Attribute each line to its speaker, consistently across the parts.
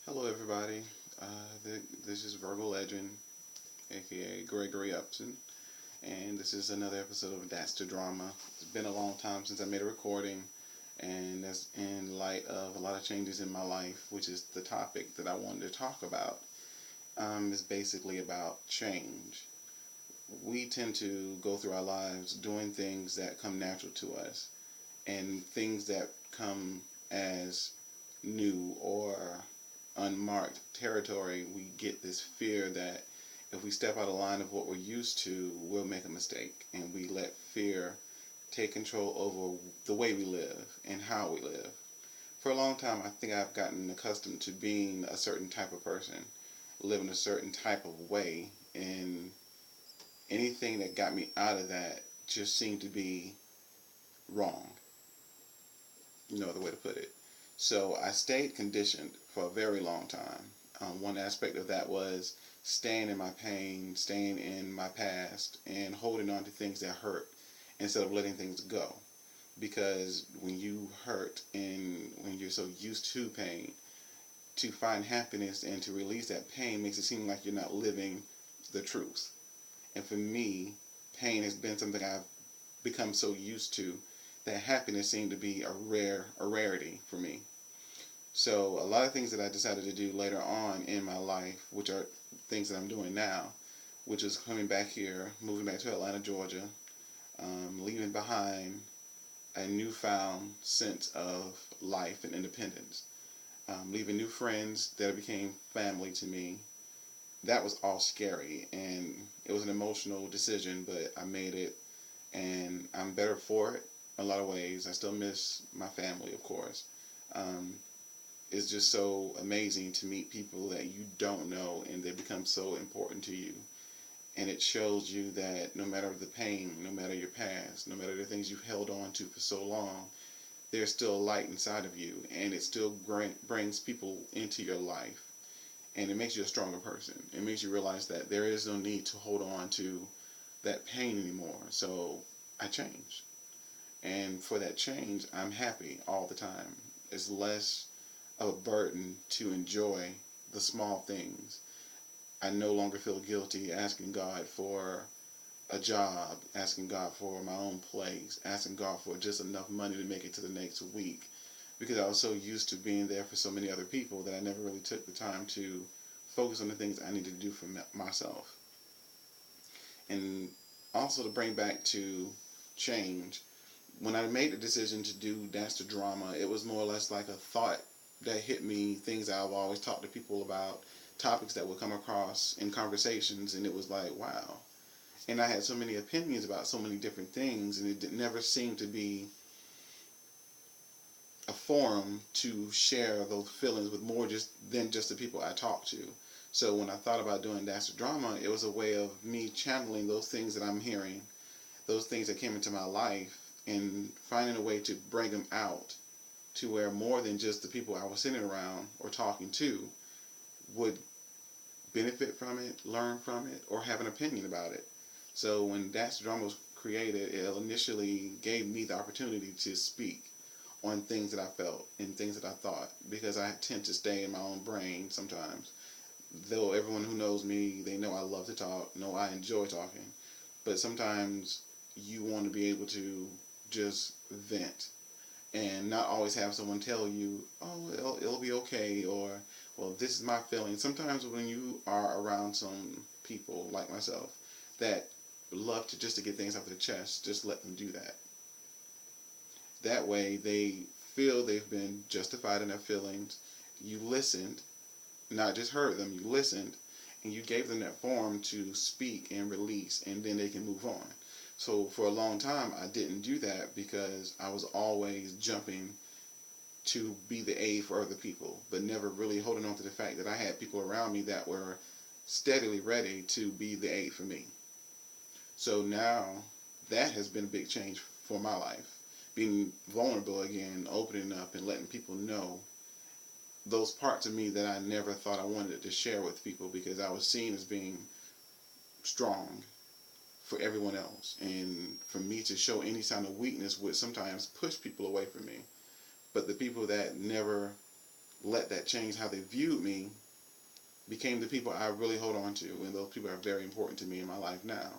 Speaker 1: Hello, everybody. This is Virgo Legend, aka Gregory Upton, and this is another episode of That's the Drama. It's been a long time since I made a recording, and that's in light of a lot of changes in my life, which is the topic that I wanted to talk about. Is basically about change. We tend to go through our lives doing things that come natural to us, and things that come as new or unmarked territory, we get this fear that if we step out of line of what we're used to, we'll make a mistake. And we let fear take control over the way we live and how we live. For a long time, I think I've gotten accustomed to being a certain type of person, living a certain type of way, and anything that got me out of that just seemed to be wrong. No other way to put it. So I stayed conditioned for a very long time. One aspect of that was staying in my pain, staying in my past, and holding on to things that hurt instead of letting things go. Because when you hurt and when you're so used to pain, to find happiness and to release that pain makes it seem like you're not living the truth. And for me, pain has been something I've become so used to that happiness seemed to be a rarity for me. So a lot of things that I decided to do later on in my life, which are things that I'm doing now, which is coming back here, moving back to Atlanta, Georgia, leaving behind a newfound sense of life and independence, leaving new friends that became family to me. That was all scary, and it was an emotional decision, but I made it, and I'm better for it in a lot of ways. I still miss my family, of course. Um, it's just so amazing to meet people that you don't know and they become so important to you. And it shows you that no matter the pain, no matter your past, no matter the things you've held on to for so long, there's still a light inside of you, and it still brings people into your life, and it makes you a stronger person. It makes you realize that there is no need to hold on to that pain anymore. So I changed, and for that change, I'm happy all the time. It's less of a burden to enjoy the small things. I no longer feel guilty asking God for a job, asking God for my own place, asking God for just enough money to make it to the next week, because I was so used to being there for so many other people that I never really took the time to focus on the things I needed to do for myself. And also to bring back to change, when I made the decision to do Dance to Drama, it was more or less like a thought that hit me, things I've always talked to people about, topics that would come across in conversations, and it was like, wow. And I had so many opinions about so many different things, and it never seemed to be a forum to share those feelings with more just than just the people I talk to. So when I thought about doing Dance to Drama, it was a way of me channeling those things that I'm hearing, those things that came into my life, and finding a way to bring them out to where more than just the people I was sitting around or talking to would benefit from it, learn from it, or have an opinion about it. So when Dance to Drama was created, it initially gave me the opportunity to speak on things that I felt and things that I thought, because I tend to stay in my own brain sometimes. Though everyone who knows me, they know I love to talk, know I enjoy talking, but sometimes you want to be able to just vent and not always have someone tell you, oh, it'll be okay, or, well, this is my feeling. Sometimes when you are around some people like myself that love to just to get things off their chest, just let them do that. That way they feel they've been justified in their feelings. You listened, not just heard them, you listened, and you gave them that forum to speak and release, and then they can move on. So for a long time, I didn't do that because I was always jumping to be the aid for other people, but never really holding on to the fact that I had people around me that were steadily ready to be the aid for me. So now that has been a big change for my life. Being vulnerable again, opening up and letting people know those parts of me that I never thought I wanted to share with people because I was seen as being strong for everyone else. And for me to show any sign of weakness would sometimes push people away from me. But the people that never let that change how they viewed me, became the people I really hold on to, and those people are very important to me in my life now.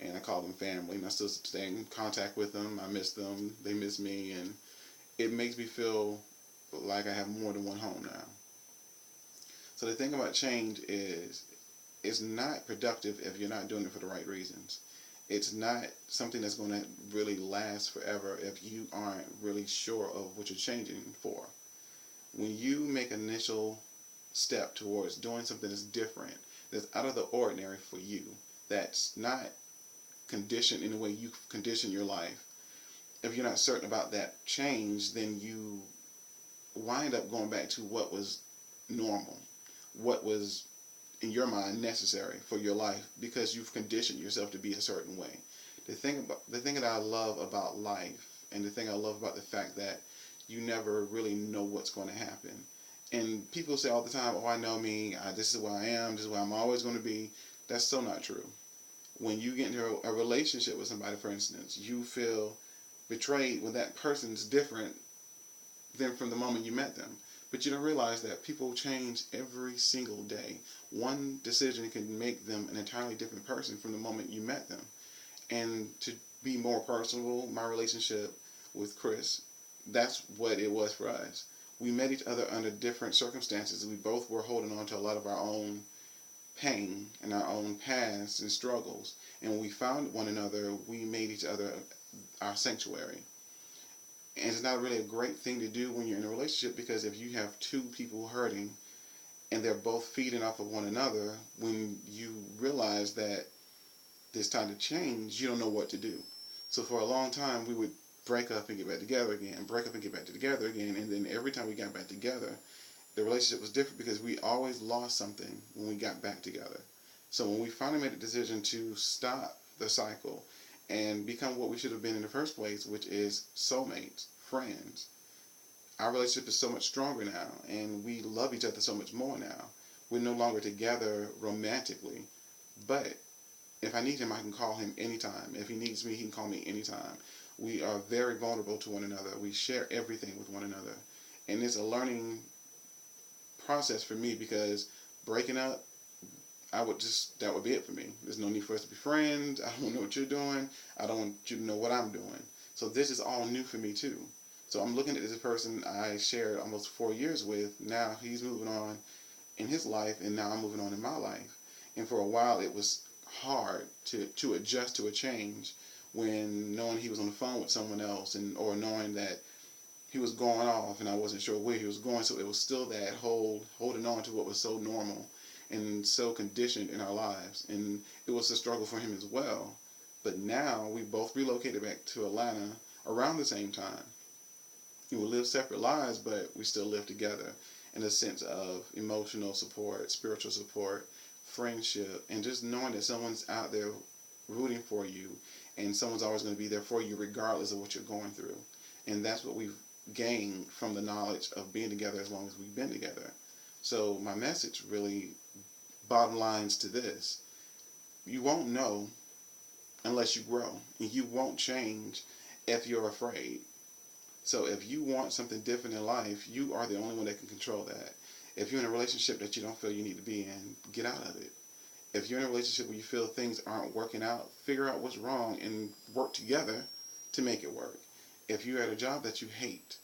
Speaker 1: And I call them family, and I still stay in contact with them. I miss them, they miss me, and it makes me feel like I have more than one home now. So the thing about change is, it's not productive if you're not doing it for the right reasons. It's not something that's going to really last forever if you aren't really sure of what you're changing for. When you make an initial step towards doing something that's different, that's out of the ordinary for you, that's not conditioned in the way you condition your life, if you're not certain about that change, then you wind up going back to what was normal, what was in your mind necessary for your life, because you've conditioned yourself to be a certain way. The thing that I love about life, and the thing I love about the fact that you never really know what's going to happen. And people say all the time, "Oh, I know me. This is where I am. This is where I'm always going to be." That's so not true. When you get into a relationship with somebody, for instance, you feel betrayed when that person's different than from the moment you met them. But you don't realize that people change every single day. One decision can make them an entirely different person from the moment you met them. And to be more personal, my relationship with Chris, that's what it was for us. We met each other under different circumstances. We both were holding on to a lot of our own pain and our own past and struggles. And when we found one another, we made each other our sanctuary. And it's not really a great thing to do when you're in a relationship, because if you have two people hurting and they're both feeding off of one another, when you realize that it's time to change, you don't know what to do. So for a long time, we would break up and get back together again, break up and get back together again, and then every time we got back together, the relationship was different because we always lost something when we got back together. So when we finally made the decision to stop the cycle and become what we should have been in the first place, which is soulmates, friends, our relationship is so much stronger now, and we love each other so much more now. We're no longer together romantically, but if I need him, I can call him anytime. If he needs me, he can call me anytime. We are very vulnerable to one another. We share everything with one another. And it's a learning process for me, because breaking up, that would be it for me. There's no need for us to be friends. I don't know what you're doing. I don't want you to know what I'm doing. So this is all new for me too. So I'm looking at this person I shared almost 4 years with. Now he's moving on in his life, and now I'm moving on in my life. And for a while it was hard to adjust to a change, when knowing he was on the phone with someone else, or knowing that he was going off and I wasn't sure where he was going. So it was still that whole holding on to what was so normal and so conditioned in our lives. And it was a struggle for him as well. But now we both relocated back to Atlanta around the same time. We live separate lives, but we still live together in a sense of emotional support, spiritual support, friendship, and just knowing that someone's out there rooting for you, and someone's always going to be there for you regardless of what you're going through. And that's what we've gained from the knowledge of being together as long as we've been together. So my message really bottom lines to this: you won't know unless you grow, and you won't change if you're afraid. So if you want something different in life, you are the only one that can control that. If you're in a relationship that you don't feel you need to be in, get out of it. If you're in a relationship where you feel things aren't working out, figure out what's wrong and work together to make it work. If you're at a job that you hate,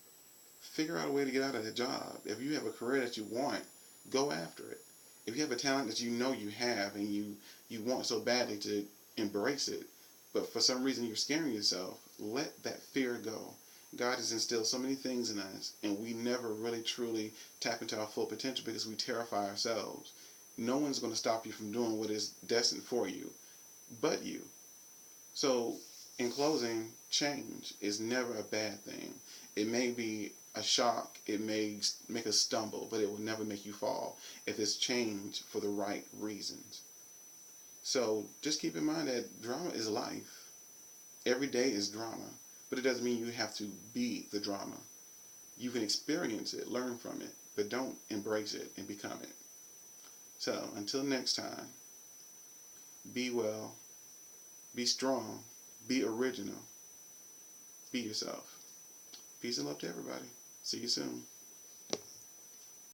Speaker 1: figure out a way to get out of the job. If you have a career that you want, go after it. If you have a talent that you know you have and you want so badly to embrace it, but for some reason you're scaring yourself, let that fear go. God has instilled so many things in us, and we never really truly tap into our full potential because we terrify ourselves. No one's going to stop you from doing what is destined for you but you. So, in closing, change is never a bad thing. It may be a shock, it may make us stumble, but it will never make you fall if it's change for the right reasons. So, just keep in mind that drama is life. Every day is drama, but it doesn't mean you have to be the drama. You can experience it, learn from it, but don't embrace it and become it. So, until next time, be well, be strong, be original, be yourself. Peace and love to everybody. See you soon.